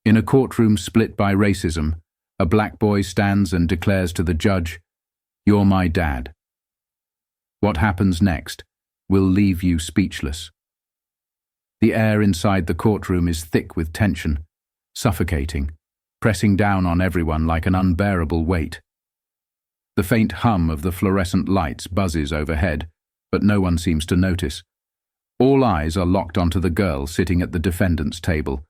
In a courtroom split by racism, a black boy stands and declares to the judge, "You're my dad." What happens next will leave you speechless. The air inside the courtroom is thick with tension, suffocating, pressing down on everyone like an unbearable weight. The faint hum of the fluorescent lights buzzes overhead, but no one seems to notice. All eyes are locked onto the girl sitting at the defendant's table,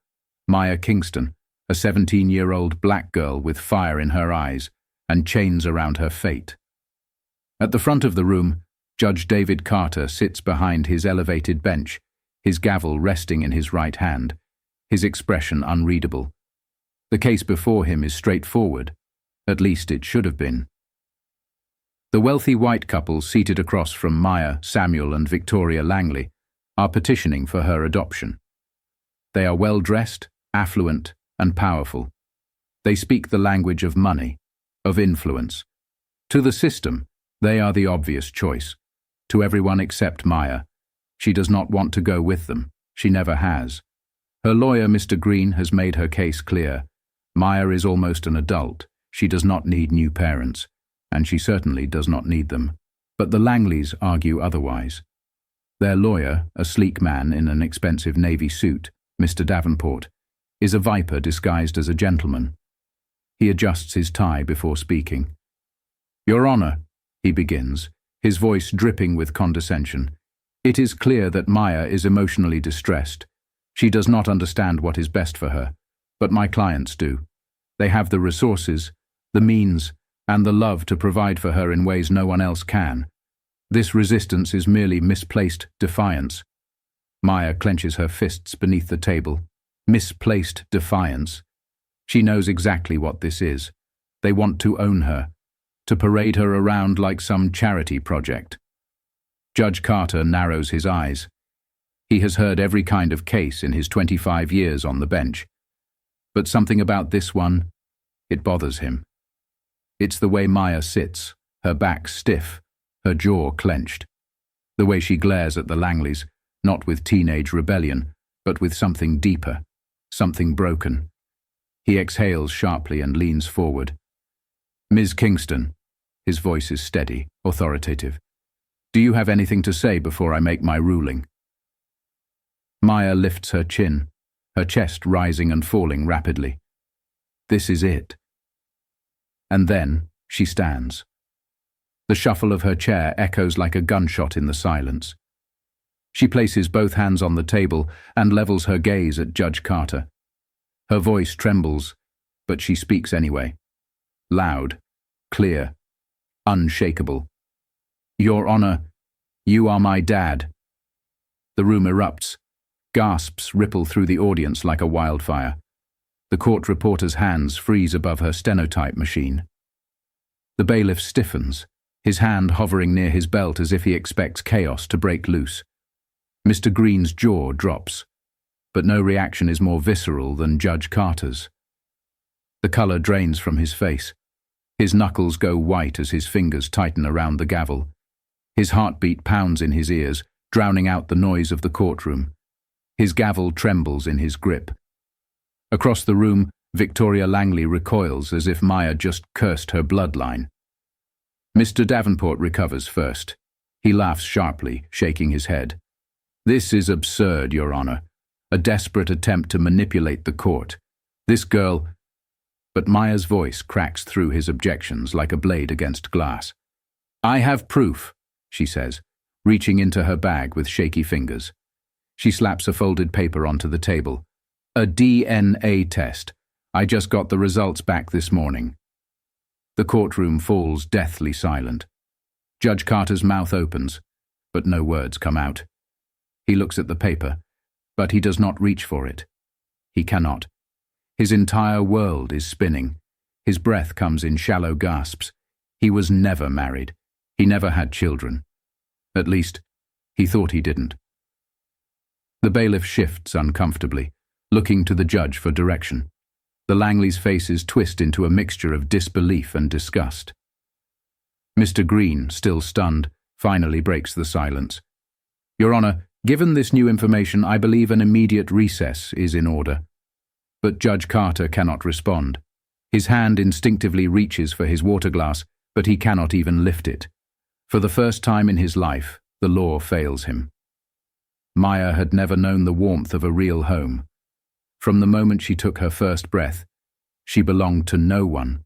Maya Kingston, a 17-year-old black girl with fire in her eyes and chains around her fate. At the front of the room, Judge David Carter sits behind his elevated bench, his gavel resting in his right hand, his expression unreadable. The case before him is straightforward, at least it should have been. The wealthy white couple seated across from Maya, Samuel, and Victoria Langley are petitioning for her adoption. They are well-dressed, affluent, and powerful. They speak the language of money, of influence. To the system, they are the obvious choice. To everyone except Maya. She does not want to go with them. She never has. Her lawyer, Mr. Green, has made her case clear. Maya is almost an adult. She does not need new parents, and she certainly does not need them. But the Langleys argue otherwise. Their lawyer, a sleek man in an expensive navy suit, Mr. Davenport, is a viper disguised as a gentleman. He adjusts his tie before speaking. "Your Honor," he begins, his voice dripping with condescension. "It is clear that Maya is emotionally distressed. She does not understand what is best for her, but my clients do. They have the resources, the means, and the love to provide for her in ways no one else can. This resistance is merely misplaced defiance." Maya clenches her fists beneath the table. Misplaced defiance. She knows exactly what this is. They want to own her, to parade her around like some charity project. Judge Carter narrows his eyes. He has heard every kind of case in his 25 years on the bench. But something about this one, it bothers him. It's the way Maya sits, her back stiff, her jaw clenched. The way she glares at the Langleys, not with teenage rebellion, but with something deeper, something broken. He exhales sharply and leans forward. "Ms. Kingston," his voice is steady, authoritative, "do you have anything to say before I make my ruling?" Maya lifts her chin, her chest rising and falling rapidly. This is it. And then she stands. The shuffle of her chair echoes like a gunshot in the silence. She places both hands on the table and levels her gaze at Judge Carter. Her voice trembles, but she speaks anyway. Loud, clear, unshakable. "Your Honor, you are my dad." The room erupts. Gasps ripple through the audience like a wildfire. The court reporter's hands freeze above her stenotype machine. The bailiff stiffens, his hand hovering near his belt as if he expects chaos to break loose. Mr. Green's jaw drops, but no reaction is more visceral than Judge Carter's. The color drains from his face. His knuckles go white as his fingers tighten around the gavel. His heartbeat pounds in his ears, drowning out the noise of the courtroom. His gavel trembles in his grip. Across the room, Victoria Langley recoils as if Maya just cursed her bloodline. Mr. Davenport recovers first. He laughs sharply, shaking his head. "This is absurd, Your Honor. A desperate attempt to manipulate the court. This girl—" But Maya's voice cracks through his objections like a blade against glass. "I have proof," she says, reaching into her bag with shaky fingers. She slaps a folded paper onto the table. "A DNA test. I just got the results back this morning." The courtroom falls deathly silent. Judge Carter's mouth opens, but no words come out. He looks at the paper, but he does not reach for it. He cannot. His entire world is spinning. His breath comes in shallow gasps. He was never married. He never had children. At least, he thought he didn't. The bailiff shifts uncomfortably, looking to the judge for direction. The Langleys' faces twist into a mixture of disbelief and disgust. Mr. Green, still stunned, finally breaks the silence. "Your Honor, given this new information, I believe an immediate recess is in order." But Judge Carter cannot respond. His hand instinctively reaches for his water glass, but he cannot even lift it. For the first time in his life, the law fails him. Maya had never known the warmth of a real home. From the moment she took her first breath, she belonged to no one.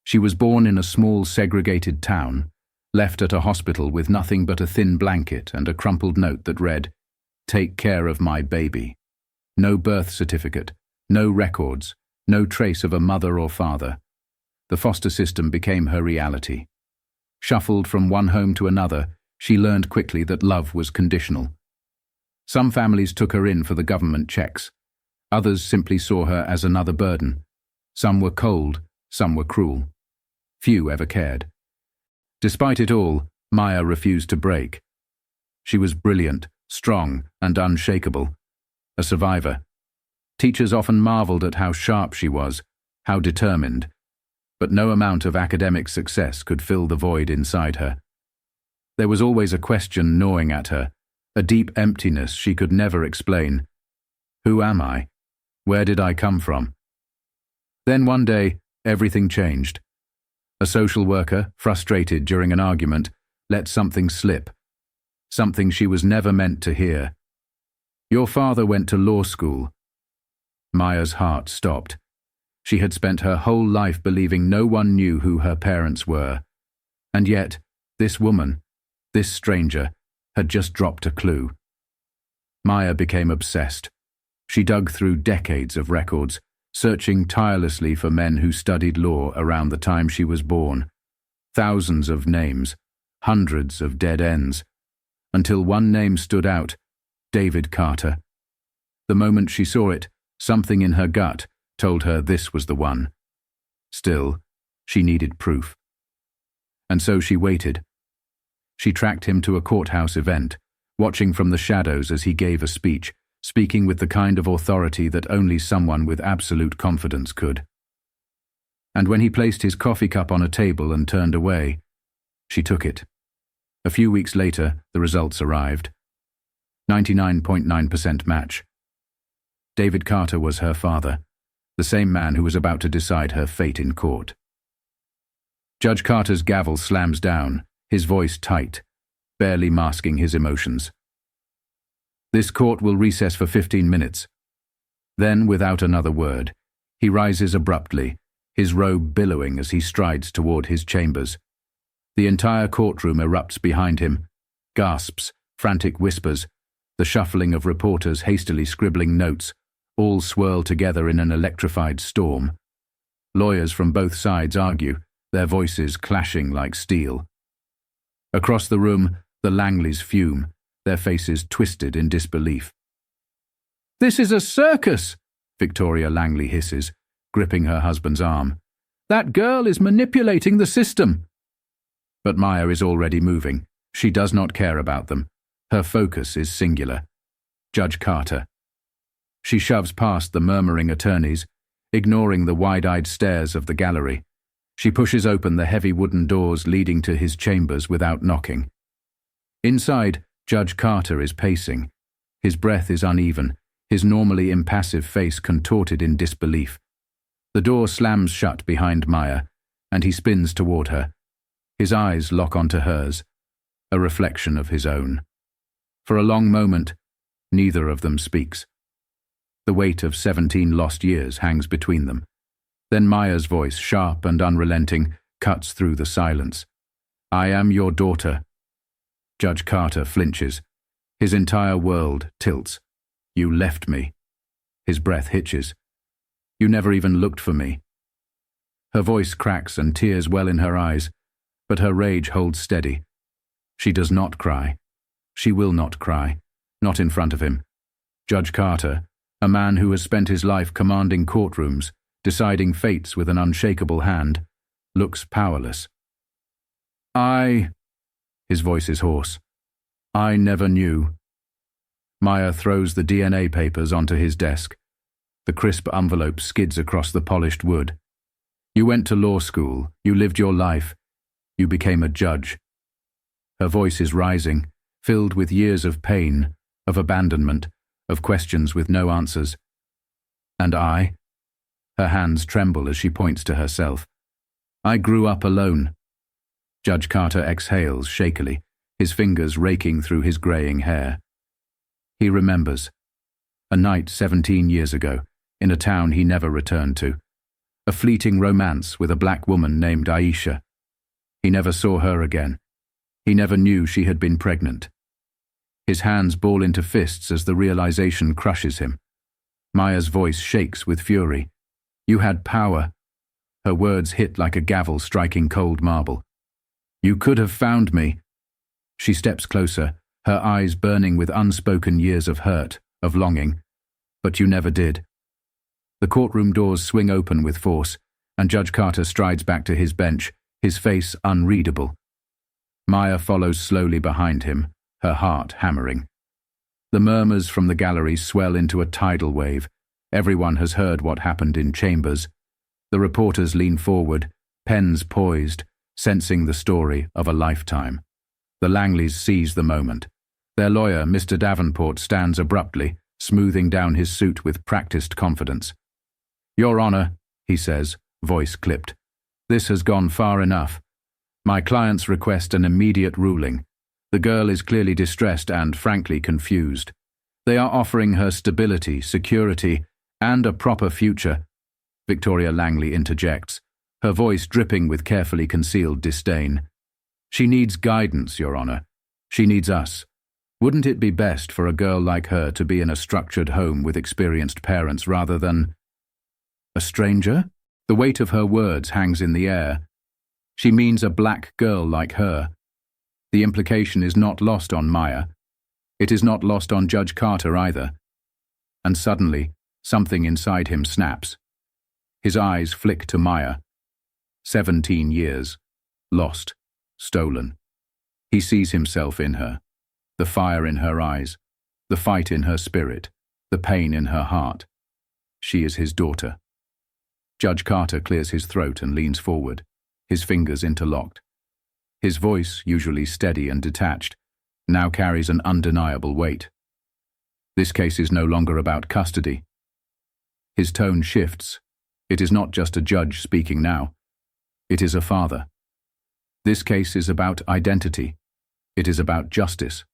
She was born in a small segregated town, left at a hospital with nothing but a thin blanket and a crumpled note that read, "Take care of my baby." No birth certificate, no records, no trace of a mother or father. The foster system became her reality. Shuffled from one home to another, she learned quickly that love was conditional. Some families took her in for the government checks. Others simply saw her as another burden. Some were cold, some were cruel. Few ever cared. Despite it all, Maya refused to break. She was brilliant, strong, and unshakable. A survivor. Teachers often marveled at how sharp she was, how determined. But no amount of academic success could fill the void inside her. There was always a question gnawing at her, a deep emptiness she could never explain. Who am I? Where did I come from? Then one day, everything changed. A social worker, frustrated during an argument, let something slip. Something she was never meant to hear. "Your father went to law school." Maya's heart stopped. She had spent her whole life believing no one knew who her parents were. And yet, this woman, this stranger, had just dropped a clue. Maya became obsessed. She dug through decades of records, searching tirelessly for men who studied law around the time she was born. Thousands of names, hundreds of dead ends, until one name stood out, David Carter. The moment she saw it, something in her gut told her this was the one. Still, she needed proof. And so she waited. She tracked him to a courthouse event, watching from the shadows as he gave a speech, speaking with the kind of authority that only someone with absolute confidence could. And when he placed his coffee cup on a table and turned away, she took it. A few weeks later, the results arrived. 99.9% match. David Carter was her father, the same man who was about to decide her fate in court. Judge Carter's gavel slams down, his voice tight, barely masking his emotions. "This court will recess for 15 minutes. Then, without another word, he rises abruptly, his robe billowing as he strides toward his chambers. The entire courtroom erupts behind him. Gasps, frantic whispers, the shuffling of reporters hastily scribbling notes, all swirl together in an electrified storm. Lawyers from both sides argue, their voices clashing like steel. Across the room, the Langleys fume, their faces twisted in disbelief. "This is a circus!" Victoria Langley hisses, gripping her husband's arm. "That girl is manipulating the system." But Maya is already moving. She does not care about them. Her focus is singular. Judge Carter. She shoves past the murmuring attorneys, ignoring the wide-eyed stares of the gallery. She pushes open the heavy wooden doors leading to his chambers without knocking. Inside, Judge Carter is pacing. His breath is uneven, his normally impassive face contorted in disbelief. The door slams shut behind Maya, and he spins toward her. His eyes lock onto hers, a reflection of his own. For a long moment, neither of them speaks. The weight of 17 lost years hangs between them. Then Maya's voice, sharp and unrelenting, cuts through the silence. "I am your daughter." Judge Carter flinches. His entire world tilts. "You left me." His breath hitches. "You never even looked for me." Her voice cracks and tears well in her eyes, but her rage holds steady. She does not cry. She will not cry. Not in front of him. Judge Carter, a man who has spent his life commanding courtrooms, deciding fates with an unshakable hand, looks powerless. His voice is hoarse. "I never knew." Maya throws the DNA papers onto his desk. The crisp envelope skids across the polished wood. "You went to law school. You lived your life. You became a judge." Her voice is rising, filled with years of pain, of abandonment, of questions with no answers. And I? Her hands tremble as she points to herself. I grew up alone. Judge Carter exhales shakily, his fingers raking through his greying hair. He remembers. A night 17 years ago, in a town he never returned to. A fleeting romance with a black woman named Aisha. He never saw her again. He never knew she had been pregnant. His hands ball into fists as the realization crushes him. Maya's voice shakes with fury. You had power. Her words hit like a gavel striking cold marble. You could have found me. She steps closer, her eyes burning with unspoken years of hurt, of longing. But you never did. The courtroom doors swing open with force, and Judge Carter strides back to his bench, his face unreadable. Maya follows slowly behind him, her heart hammering. The murmurs from the gallery swell into a tidal wave. Everyone has heard what happened in chambers. The reporters lean forward, pens poised, sensing the story of a lifetime. The Langleys seize the moment. Their lawyer, Mr. Davenport, stands abruptly, smoothing down his suit with practiced confidence. Your Honor, he says, voice clipped, this has gone far enough. My clients request an immediate ruling. The girl is clearly distressed and, frankly, confused. They are offering her stability, security, and a proper future. Victoria Langley interjects, her voice dripping with carefully concealed disdain. She needs guidance, Your Honor. She needs us. Wouldn't it be best for a girl like her to be in a structured home with experienced parents rather than... A stranger? The weight of her words hangs in the air. She means a black girl like her. The implication is not lost on Maya. It is not lost on Judge Carter either. And suddenly, something inside him snaps. His eyes flick to Maya. 17 years. Lost. Stolen. He sees himself in her. The fire in her eyes. The fight in her spirit. The pain in her heart. She is his daughter. Judge Carter clears his throat and leans forward, his fingers interlocked. His voice, usually steady and detached, now carries an undeniable weight. This case is no longer about custody. His tone shifts. It is not just a judge speaking now. It is a father. This case is about identity. It is about justice.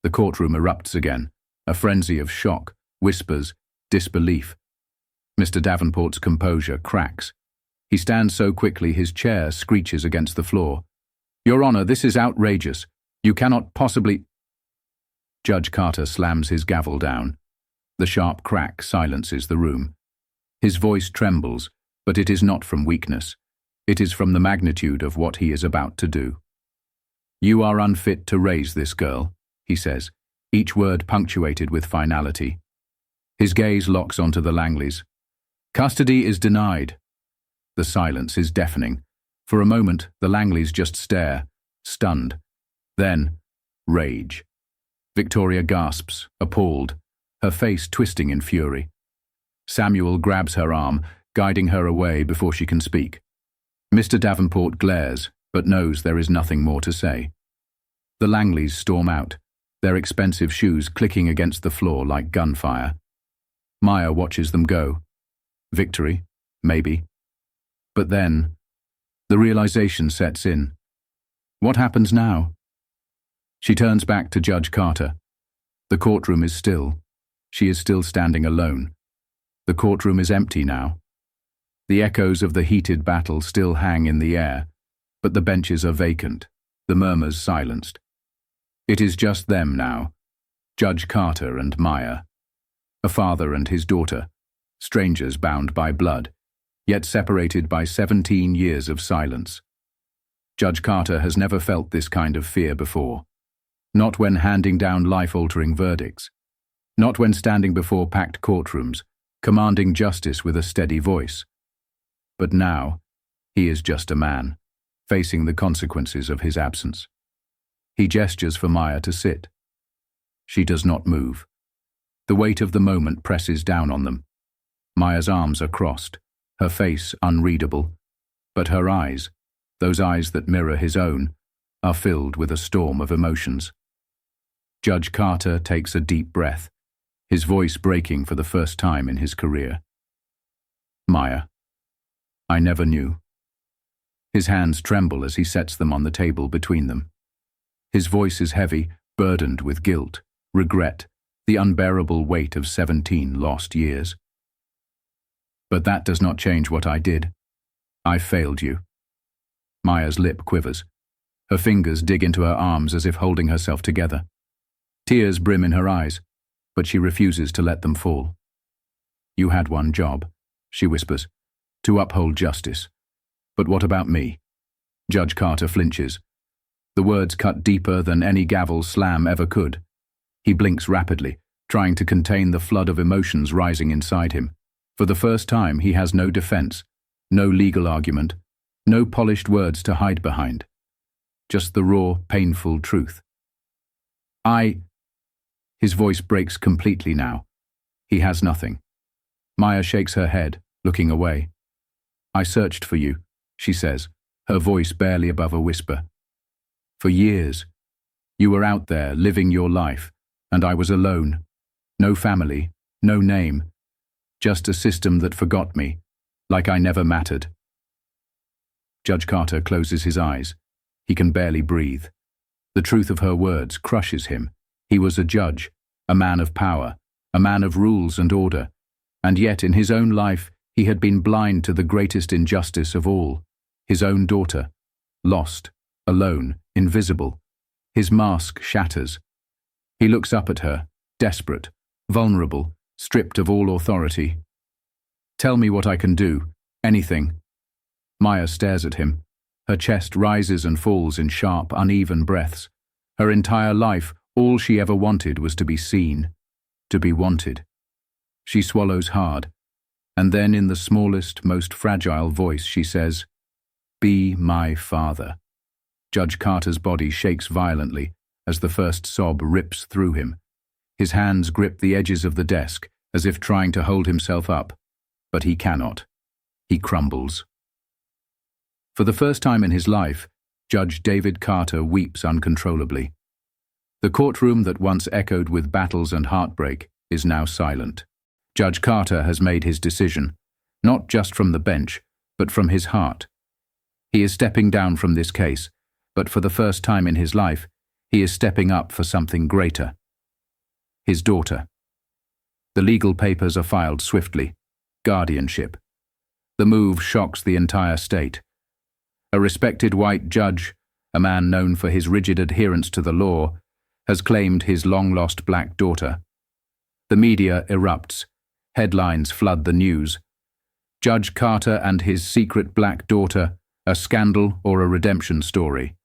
The courtroom erupts again, a frenzy of shock, whispers, disbelief. Mr. Davenport's composure cracks. He stands so quickly his chair screeches against the floor. Your Honor, this is outrageous. You cannot possibly... Judge Carter slams his gavel down. The sharp crack silences the room. His voice trembles, but it is not from weakness. It is from the magnitude of what he is about to do. You are unfit to raise this girl, he says, each word punctuated with finality. His gaze locks onto the Langleys. Custody is denied. The silence is deafening. For a moment, the Langleys just stare, stunned. Then, rage. Victoria gasps, appalled, her face twisting in fury. Samuel grabs her arm, guiding her away before she can speak. Mr. Davenport glares, but knows there is nothing more to say. The Langleys storm out, their expensive shoes clicking against the floor like gunfire. Maya watches them go. Victory, maybe. But then, the realization sets in. What happens now? She turns back to Judge Carter. The courtroom is still. She is still standing alone. The courtroom is empty now. The echoes of the heated battle still hang in the air, but the benches are vacant, the murmurs silenced. It is just them now, Judge Carter and Maya, a father and his daughter, strangers bound by blood, yet separated by 17 years of silence. Judge Carter has never felt this kind of fear before. Not when handing down life-altering verdicts. Not when standing before packed courtrooms, commanding justice with a steady voice. But now, he is just a man, facing the consequences of his absence. He gestures for Maya to sit. She does not move. The weight of the moment presses down on them. Maya's arms are crossed, her face unreadable, but her eyes, those eyes that mirror his own, are filled with a storm of emotions. Judge Carter takes a deep breath, his voice breaking for the first time in his career. Maya, I never knew. His hands tremble as he sets them on the table between them. His voice is heavy, burdened with guilt, regret, the unbearable weight of 17 lost years. But that does not change what I did. I failed you. Maya's lip quivers. Her fingers dig into her arms as if holding herself together. Tears brim in her eyes, but she refuses to let them fall. You had one job, she whispers, to uphold justice. But what about me? Judge Carter flinches. The words cut deeper than any gavel slam ever could. He blinks rapidly, trying to contain the flood of emotions rising inside him. For the first time, he has no defense, no legal argument, no polished words to hide behind. Just the raw, painful truth. His voice breaks completely now. He has nothing. Maya shakes her head, looking away. I searched for you, she says, her voice barely above a whisper. For years. You were out there, living your life, and I was alone. No family, no name. Just a system that forgot me, like I never mattered. Judge Carter closes his eyes. He can barely breathe. The truth of her words crushes him. He was a judge, a man of power, a man of rules and order, and yet in his own life he had been blind to the greatest injustice of all, his own daughter, lost, alone, invisible. His mask shatters. He looks up at her, desperate, vulnerable, stripped of all authority. Tell me what I can do, anything. Maya stares at him. Her chest rises and falls in sharp, uneven breaths. Her entire life, all she ever wanted was to be seen, to be wanted. She swallows hard, and then in the smallest, most fragile voice she says, Be my father. Judge Carter's body shakes violently as the first sob rips through him. His hands grip the edges of the desk as if trying to hold himself up, but he cannot. He crumbles. For the first time in his life, Judge David Carter weeps uncontrollably. The courtroom that once echoed with battles and heartbreak is now silent. Judge Carter has made his decision, not just from the bench, but from his heart. He is stepping down from this case, but for the first time in his life, he is stepping up for something greater. His daughter. The legal papers are filed swiftly. Guardianship. The move shocks the entire state. A respected white judge, a man known for his rigid adherence to the law, has claimed his long-lost black daughter. The media erupts. Headlines flood the news. Judge Carter and his secret black daughter, a scandal or a redemption story.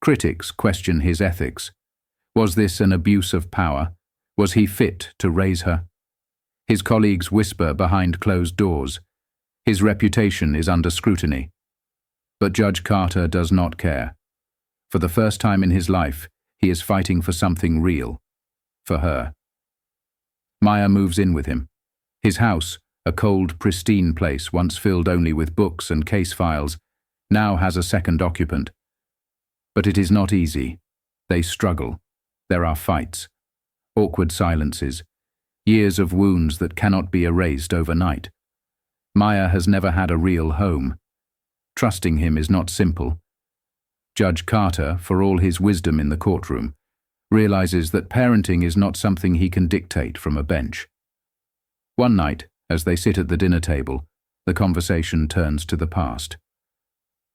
Critics question his ethics. Was this an abuse of power? Was he fit to raise her? His colleagues whisper behind closed doors. His reputation is under scrutiny. But Judge Carter does not care. For the first time in his life, he is fighting for something real. For her. Maya moves in with him. His house, a cold, pristine place once filled only with books and case files, now has a second occupant. But it is not easy. They struggle. There are fights. Awkward silences. Years of wounds that cannot be erased overnight. Maya has never had a real home. Trusting him is not simple. Judge Carter, for all his wisdom in the courtroom, realizes that parenting is not something he can dictate from a bench. One night, as they sit at the dinner table, the conversation turns to the past.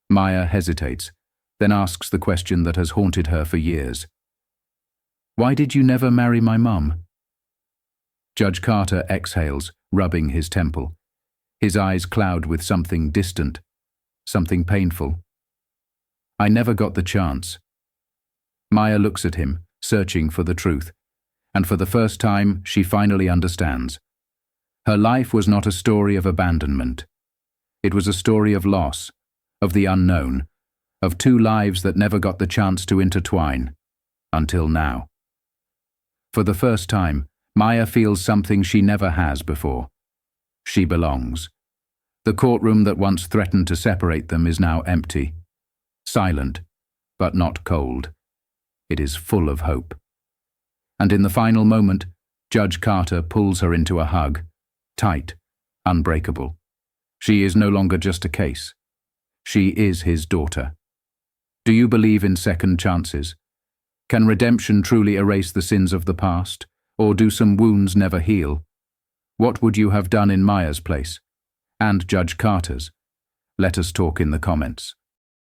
Maya hesitates, then asks the question that has haunted her for years. Why did you never marry my mum? Judge Carter exhales, rubbing his temple. His eyes cloud with something distant, something painful. I never got the chance. Maya looks at him, searching for the truth, and for the first time she finally understands. Her life was not a story of abandonment. It was a story of loss, of the unknown, of two lives that never got the chance to intertwine, until now. For the first time, Maya feels something she never has before. She belongs. The courtroom that once threatened to separate them is now empty. Silent, but not cold. It is full of hope. And in the final moment, Judge Carter pulls her into a hug, tight, unbreakable. She is no longer just a case. She is his daughter. Do you believe in second chances? Can redemption truly erase the sins of the past, or do some wounds never heal? What would you have done in Maya's place? And Judge Carter's? Let us talk in the comments.